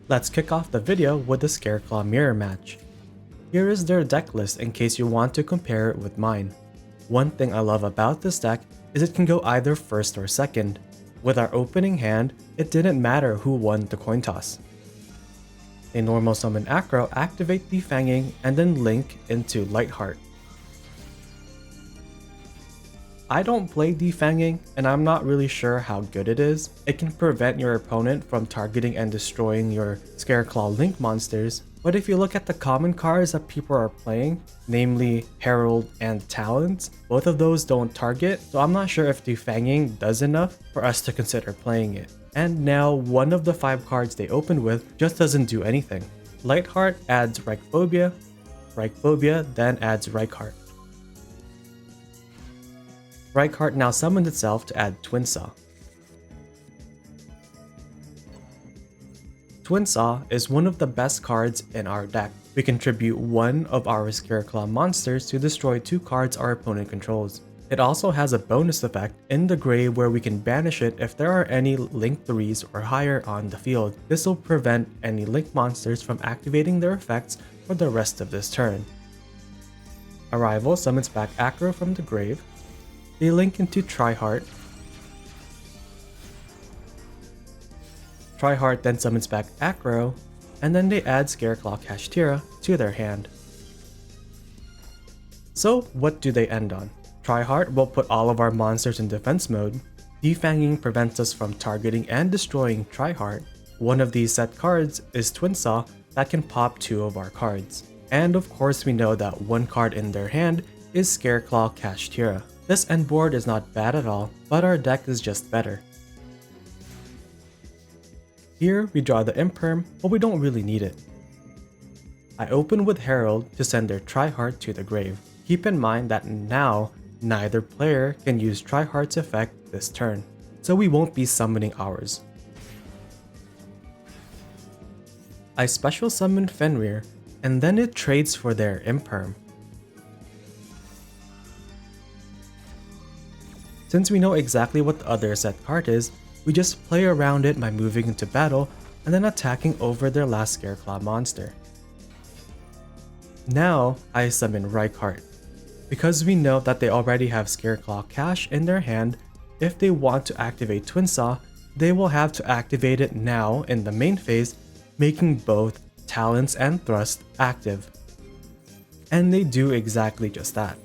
Let's kick off the video with the Scareclaw mirror match. Here is their deck list in case you want to compare it with mine. One thing I love about this deck is it can go either first or second. With our opening hand, it didn't matter who won the coin toss. A normal summon Acro activate Defanging and then link into Lightheart. I don't play Defanging and I'm not really sure how good it is. It can prevent your opponent from targeting and destroying your Scareclaw Link monsters, but if you look at the common cards that people are playing, namely Herald and Talons, both of those don't target, so I'm not sure if Defanging does enough for us to consider playing it. And now one of the 5 cards they opened with just doesn't do anything. Lightheart adds Reichphobia, Reichphobia then adds Reichheart. Reichheart now summons itself to add Twinsaw. Twinsaw is one of the best cards in our deck. We contribute one of our Scareclaw monsters to destroy 2 cards our opponent controls. It also has a bonus effect in the grave where we can banish it if there are any Link 3s or higher on the field. This will prevent any Link monsters from activating their effects for the rest of this turn. Arrival summons back Acro from the grave. They link into Triheart. Triheart then summons back Acro, and then they add Scareclaw Kashtira to their hand. So what do they end on? Triheart will put all of our monsters in defense mode. Defanging prevents us from targeting and destroying Triheart. One of these set cards is Twinsaw that can pop 2 of our cards. And of course we know that one card in their hand is Scareclaw Kashtira. This end board is not bad at all, but our deck is just better. Here we draw the Imperm, but we don't really need it. I open with Herald to send their Triheart to the grave. Keep in mind that now, neither player can use Triheart's effect this turn, so we won't be summoning ours. I special summon Fenrir, and then it trades for their Imperm. Since we know exactly what the other set card is, we just play around it by moving into battle and then attacking over their last Scareclaw monster. Now I summon Reichheart. Because we know that they already have Scareclaw Cash in their hand, if they want to activate Twinsaw, they will have to activate it now in the main phase, making both Talons and Thrust active. And they do exactly just that.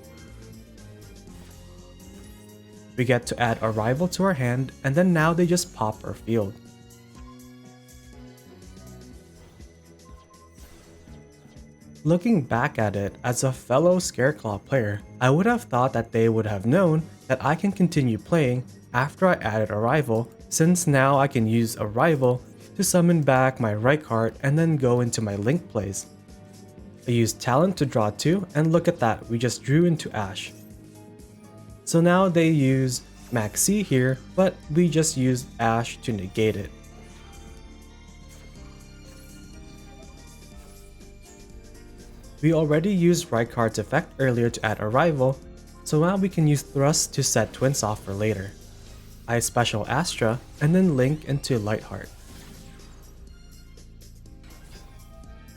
We get to add Arrival to our hand, and then now they just pop our field. Looking back at it, as a fellow Scareclaw player, I would have thought that they would have known that I can continue playing after I added Arrival, since now I can use Arrival to summon back my Reichheart and then go into my Link plays. I used Talent to draw 2, and look at that, we just drew into Ash. So now they use Maxi here, but we just used Ash to negate it. We already used Reichheart's effect earlier to add Arrival, so now we can use Thrust to set Twinsaw for later. I special Astra and then link into Lightheart.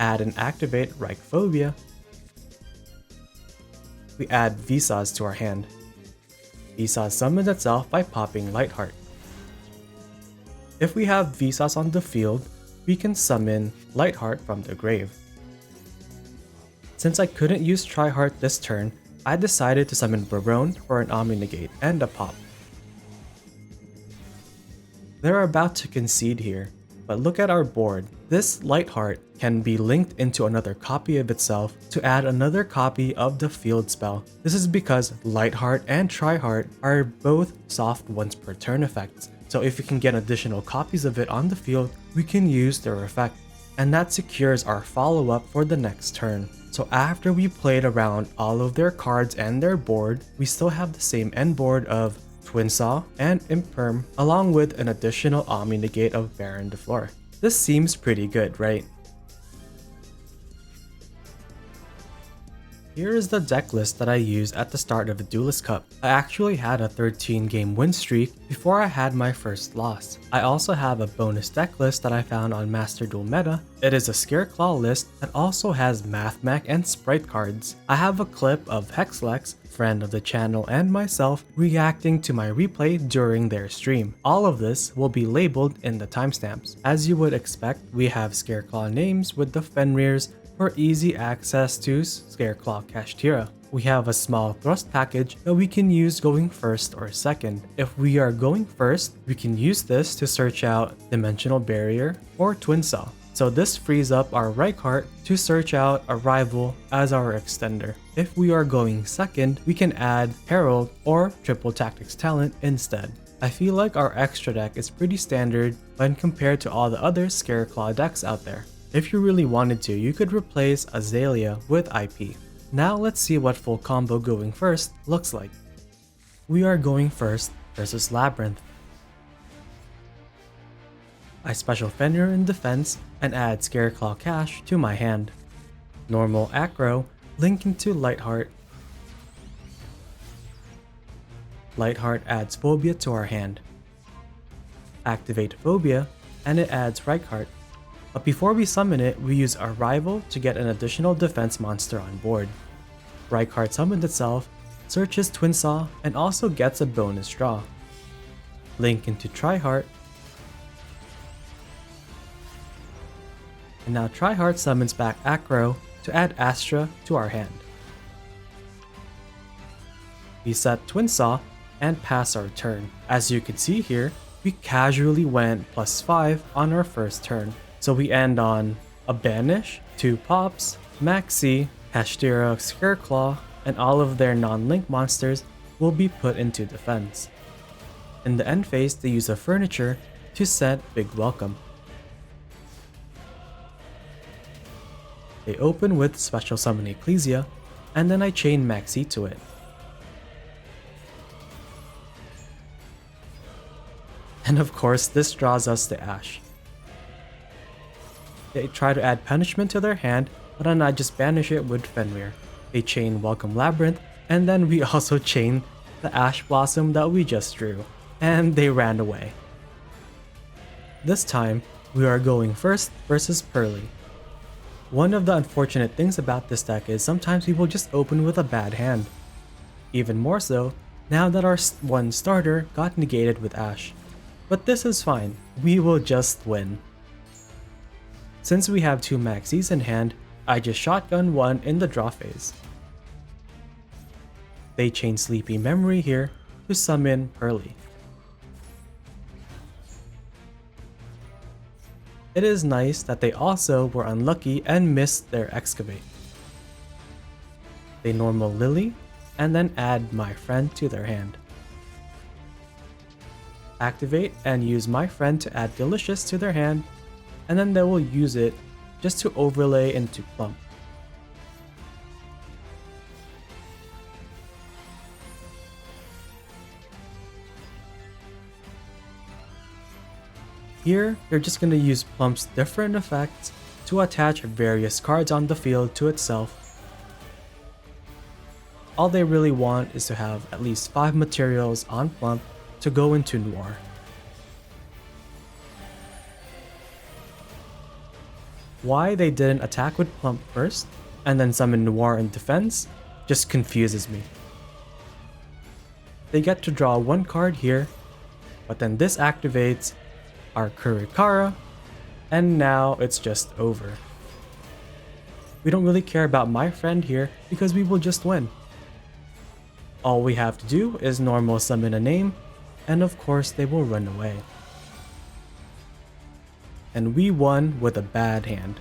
Add and activate Reichphobia. We add Visas to our hand. Visas summons itself by popping Lightheart. If we have Visas on the field, we can summon Lightheart from the grave. Since I couldn't use Triheart this turn, I decided to summon Barone for an Omni-Negate and a pop. They're about to concede here, but look at our board. This Lightheart can be linked into another copy of itself to add another copy of the field spell. This is because Lightheart and Triheart are both soft once per turn effects, so if we can get additional copies of it on the field, we can use their effect, and that secures our follow-up for the next turn. So after we played around all of their cards and their board, we still have the same end board of Twinsaw and Imperm, along with an additional Omni-Negate of Baron de Fleur. This seems pretty good, right? Here is the deck list that I used at the start of the Duelist Cup. I actually had a 13 game win streak before I had my first loss. I also have a bonus deck list that I found on Master Duel Meta. It is a Scareclaw list that also has Mathmech and Spright cards. I have a clip of HexLex, friend of the channel, and myself reacting to my replay during their stream. All of this will be labeled in the timestamps. As you would expect, we have Scareclaw names with the Fenrirs for easy access to Scareclaw Kashtira. We have a small thrust package that we can use going first or second. If we are going first, we can use this to search out Dimensional Barrier or Twin Saw. So this frees up our right cart to search out a rival as our extender. If we are going second, we can add Herald or Triple Tactics Talent instead. I feel like our extra deck is pretty standard when compared to all the other Scareclaw decks out there. If you really wanted to, you could replace Azalea with IP. Now let's see what full combo going first looks like. We are going first versus Labrynth. I special Fenrir in defense and add Scareclaw Cash to my hand. Normal aggro, link into Lightheart. Lightheart adds Phobia to our hand. Activate Phobia and it adds Reichheart. But before we summon it, we use our rival to get an additional defense monster on board. Reichheart summons itself, searches Twin Saw, and also gets a bonus draw. Link into Tryheart. And now Tryheart summons back Acro to add Astra to our hand. We set Twin Saw and pass our turn. As you can see here, we casually went +5 on our first turn. So we end on a Banish, 2 Pops, Maxi, Kashtira Scareclaw, and all of their non-link monsters will be put into defense. In the end phase, they use a Furniture to set Big Welcome. They open with Special Summon Ecclesia, and then I chain Maxi to it. And of course, this draws us to Ash. They try to add punishment to their hand, but then I just banish it with Fenrir. They chain Welcome Labrynth, and then we also chain the Ash Blossom that we just drew, and they ran away. This time, we are going first versus Purrely. One of the unfortunate things about this deck is sometimes people just open with a bad hand. Even more so, now that our one starter got negated with Ash. But this is fine, we will just win. Since we have 2 Maxis in hand, I just shotgun one in the draw phase. They chain Sleepy Memory here to summon Purrely. It is nice that they also were unlucky and missed their Excavate. They normal Lily and then add My Friend to their hand. Activate and use My Friend to add Delicious to their hand, and then they will use it just to overlay into Plump. Here, you're just going to use Plump's different effects to attach various cards on the field to itself. All they really want is to have at least 5 materials on Plump to go into Noir. Why they didn't attack with Plump first, and then summon Noir in defense, just confuses me. They get to draw 1 card here, but then this activates our Kurikara, and now it's just over. We don't really care about My Friend here because we will just win. All we have to do is normal summon a name, and of course they will run away. And we won with a bad hand.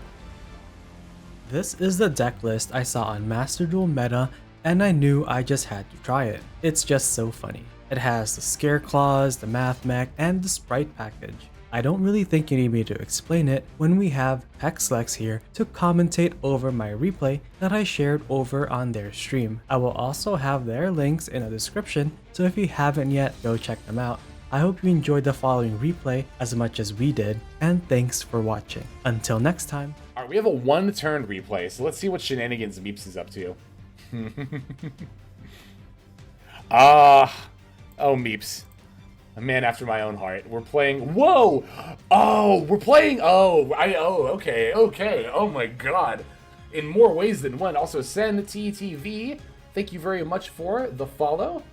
This is the deck list I saw on Master Duel Meta, and I knew I just had to try it. It's just so funny. It has the Scareclaws, the Mathmech, and the Spright package. I don't really think you need me to explain it when we have HexLex here to commentate over my replay that I shared over on their stream. I will also have their links in the description, so if you haven't yet, go check them out. I hope you enjoyed the following replay as much as we did, and thanks for watching. Until next time. Alright, we have a 1-turn replay, so let's see what shenanigans Meeps is up to. Oh, Meeps. A man after my own heart. We're playing... Whoa! Oh, we're playing... okay. Oh my god. In more ways than one. Also, Sen TTV, thank you very much for the follow.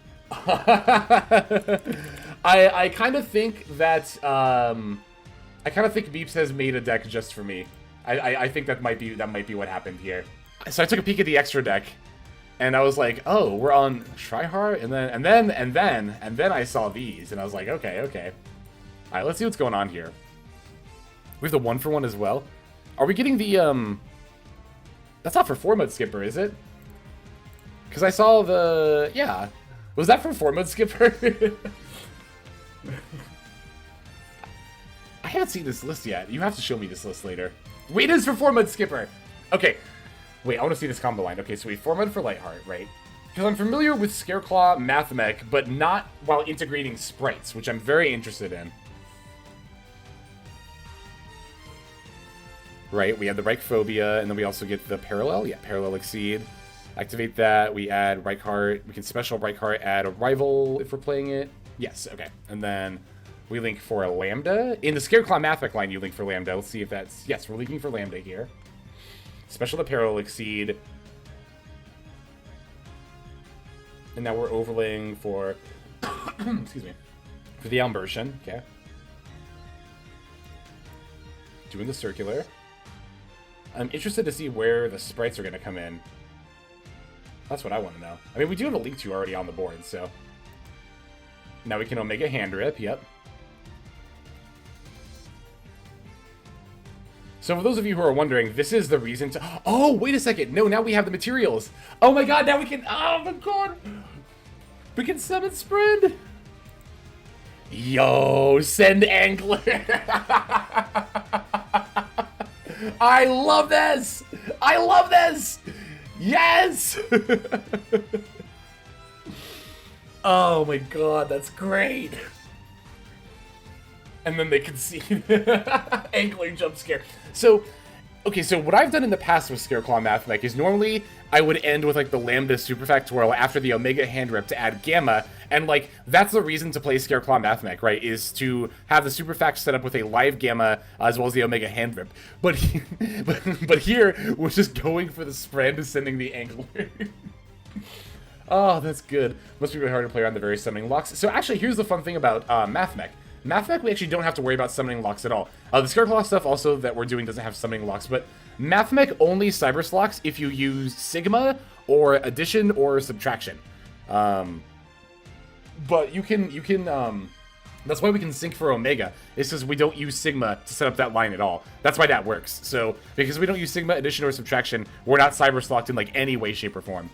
I kind of think that... I kind of think Meeps has made a deck just for me. I think that might be what happened here. So I took a peek at the extra deck, and I was like, oh, we're on Tryhard, and then I saw these, and I was like, okay. All right, let's see what's going on here. We have the 1-for-1 as well. Are we getting the That's not for 4-mode skipper, is it? Because I saw the... Yeah. Was that for 4-mode skipper? I haven't seen this list yet. You have to show me this list later. Wait, it is for 4-mode skipper! Okay. Wait, I want to see this combo line. Okay, so we 4-mode for Lightheart, right? Because I'm familiar with Scareclaw Mathmech, but not while integrating sprites, which I'm very interested in. Right, we have the Reichphobia, and then we also get the Parallel. Yeah, Parallel Exceed. Activate that, we add Reichheart. We can special Reichheart, add a rival if we're playing it. Yes, okay. And then we link for a Lambda. In the Scareclaw Mathmech line, you link for Lambda. Let's see if that's... Yes, we're linking for Lambda here. Special the Parallel Exceed. And now we're overlaying for... excuse me. For the Albertian, okay. Doing the Circular. I'm interested to see where the sprites are going to come in. That's what I want to know. I mean, we do have a Link 2 already on the board, so... Now we can Omega Hand Rip, yep. So for those of you who are wondering, this is the reason to... Oh, wait a second! No, now we have the materials! Oh my god, now we can... Oh my god! We can summon Spread! Yo, send Angler! I love this! I love this! Yes! Oh my god, that's great! And then they can see Angler jump scare. So, okay, so what I've done in the past with Scareclaw Mathmech is normally I would end with like the Lambda Superfactorial after the Omega Hand Rip to add Gamma, and like that's the reason to play Scareclaw Mathmech, right? Is to have the Superfact set up with a live Gamma as well as the Omega Hand Rip. But here we're just going for the spread, sending the Angler. Oh, that's good. Must be really hard to play around the various summoning locks. So actually, here's the fun thing about Mathmech. Mathmech, we actually don't have to worry about summoning locks at all. The Scareclaw stuff also that we're doing doesn't have summoning locks, but Mathmech only Cybers locks if you use Sigma or Addition or Subtraction. But you can that's why we can sync for Omega. It's because we don't use Sigma to set up that line at all. That's why that works. So because we don't use Sigma, Addition, or Subtraction, we're not Cybers locked in like any way, shape, or form.